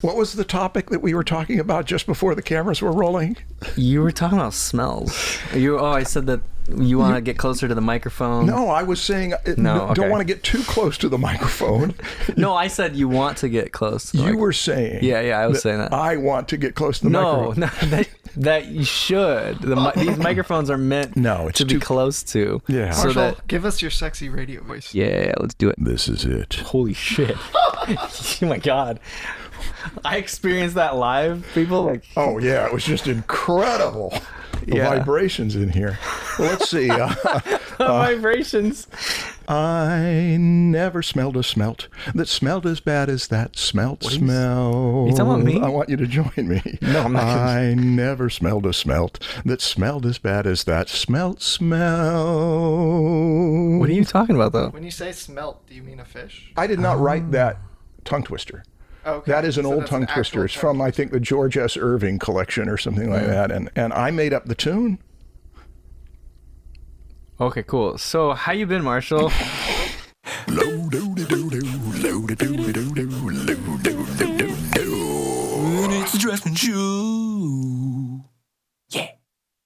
What was the topic that we were talking about just before the cameras were rolling? You were talking about smells. I said that you want to get closer to the microphone. No, I was saying don't want to get too close to the microphone. No, I said you want to get close. You were saying. Yeah, I was saying that. I want to get close to the microphone. No, that you should. These microphones are meant to be close to. Yeah. Marshall, So give us your sexy radio voice. yeah, let's do it. This is it. Holy shit. Oh my God. I experienced that live, people. Oh, yeah, it was just incredible. The vibrations in here. Well, let's see. Vibrations. I never smelled a smelt that smelled as bad as that smelt smell. You talking about me? I want you to join me. No, I'm not. I never smelled a smelt that smelled as bad as that smelt smell. What are you talking about, though? When you say smelt, do you mean a fish? I did not write that tongue twister. Okay. That is an old that's tongue an actual twister. It's tongue from, I think, the George S. Irving collection or something like that. And I made up the tune. Okay, cool. So, how you been, Marshall? It's the Draftsmen show.